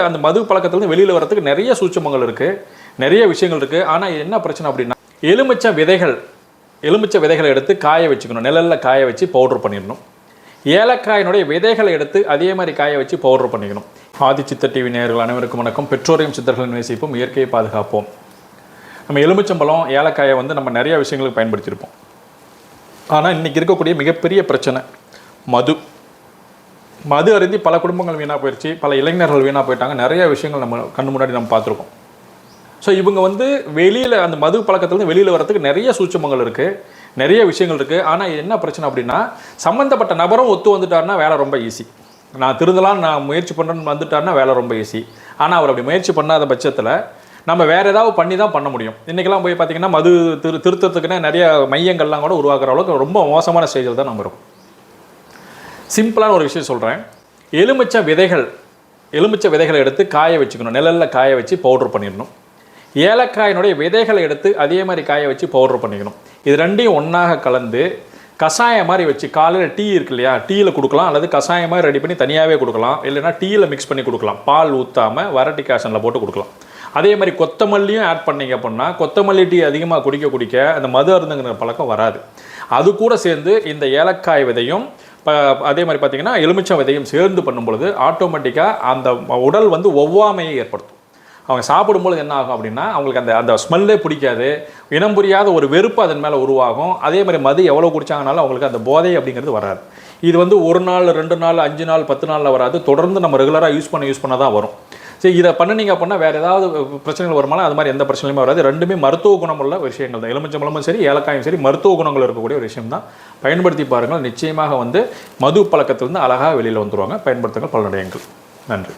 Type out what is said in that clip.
அந்த மது பழக்கத்துலேருந்து வெளியில் வரதுக்கு நிறைய சூட்சமங்கள் இருக்குது, நிறைய விஷயங்கள் இருக்குது. ஆனால் என்ன பிரச்சனை அப்படின்னா, எலுமிச்சை விதைகளை எடுத்து காய வச்சுக்கணும், நிழலில் காய வச்சு பவுட்ரு பண்ணிடணும். ஏலக்காயினுடைய விதைகளை எடுத்து அதே மாதிரி காய வச்சு பவுட்ரு பண்ணிக்கணும். ஆதிச்சித்த டிவி நேயர்கள் அனைவருக்கும் வணக்கம். பெற்றோரையும் சித்தர்களின் நேசிப்போம், இயற்கையை பாதுகாப்போம். நம்ம எலுமிச்சம்பழம் ஏலக்காயை நம்ம நிறைய விஷயங்களுக்கு பயன்படுத்தியிருப்போம். ஆனால் இன்றைக்கி இருக்கக்கூடிய மிகப்பெரிய பிரச்சனை மது அருந்தி பல குடும்பங்கள் வீணாக போயிடுச்சு, பல இளைஞர்கள் வீணாக போயிட்டாங்க. நிறைய விஷயங்கள் நம்ம கண்ணு முன்னாடி நம்ம பார்த்துருக்கோம். ஸோ இவங்க வெளியில் அந்த மது பழக்கத்துலேருந்து வெளியில் வரதுக்கு நிறைய சூட்சமங்கள் இருக்குது, நிறைய விஷயங்கள் இருக்குது. ஆனால் என்ன பிரச்சனை அப்படின்னா, சம்மந்தப்பட்ட நபரும் ஒத்து வந்துட்டாருன்னா வேலை ரொம்ப ஈஸி. நான் திருந்தலாம், நான் முயற்சி பண்ணுறேன்னு வந்துட்டாருன்னா வேலை ரொம்ப ஈஸி. ஆனால் அவர் அப்படி முயற்சி பண்ணாத பட்சத்தில் நம்ம வேறு ஏதாவது பண்ணி தான் பண்ண முடியும். இன்றைக்கெல்லாம் போய் பார்த்திங்கன்னா மது திருத்தத்துக்குன்னு நிறைய மையங்கள்லாம் கூட உருவாக்குற அளவுக்கு ரொம்ப மோசமான ஸ்டேஜில் தான் நம்ம இருக்கும். சிம்பிளான ஒரு விஷயம் சொல்கிறேன். எலுமிச்சை விதைகளை எடுத்து காய வச்சுக்கணும், நிழலில் காய வச்சு பவுட்ரு பண்ணிடணும். ஏலக்காயினுடைய விதைகளை எடுத்து அதே மாதிரி காய வச்சு பவுட்ரு பண்ணிக்கணும். இது ரெண்டையும் ஒன்றாக கலந்து கஷாயம் மாதிரி வச்சு, காலையில் டீ இருக்கு இல்லையா, டீயில் கொடுக்கலாம், அல்லது கஷாயம் மாதிரி ரெடி பண்ணி தனியாகவே கொடுக்கலாம், இல்லைனா டீயில் மிக்ஸ் பண்ணி கொடுக்கலாம். பால் ஊற்றாமல் வரட்டி காசனில் போட்டு கொடுக்கலாம். அதே மாதிரி கொத்தமல்லியும் ஆட் பண்ணிங்க அப்படின்னா, கொத்தமல்லி டீ அதிகமாக குடிக்க அந்த மது அருந்துங்கிற பழக்கம் வராது. அது கூட சேர்ந்து இந்த ஏலக்காய் விதையும் அதே மாதிரி பார்த்திங்கன்னா எலுமிச்சம் விதையும் சேர்ந்து பண்ணும் பொழுது ஆட்டோமேட்டிக்காக அந்த உடல் ஒவ்வாமையை ஏற்படுத்தும். அவங்க சாப்பிடும்பொழுது என்ன ஆகும் அப்படின்னா, அவங்களுக்கு அந்த ஸ்மெல்லே பிடிக்காது, இனம் புரியாத ஒரு வெறுப்பு அதன் மேலே உருவாகும். அதே மாதிரி மது எவ்வளோ குடித்தாங்கனாலும் அவங்களுக்கு அந்த போதை அப்படிங்கிறது வராது. இது ஒரு நாள் 2 நாள் 5 நாள் 10 நாளில் வராது, தொடர்ந்து நம்ம ரெகுலராக யூஸ் பண்ண தான் வரும். சரி, இதை பண்ணிங்க அப்படின்னா வேறு ஏதாவது பிரச்சனைகள் வருமானா அது மாதிரி எந்த பிரச்சனையுமே வராது. ரெண்டுமே மருத்துவ குணமுள்ள விஷயங்கள் தான். எலுமிச்சம்பழமும் சரி, ஏலக்காயும் சரி, மருத்துவ குணங்கள் இருக்கக்கூடிய ஒரு விஷயம் தான். பயன்படுத்தி பாருங்கள். நிச்சயமாக மது பழக்கத்திலிருந்து அழகாக வெளியில் வந்துடுவாங்க. பயன்படுத்துங்கள், பலனடையுங்கள். நன்றி.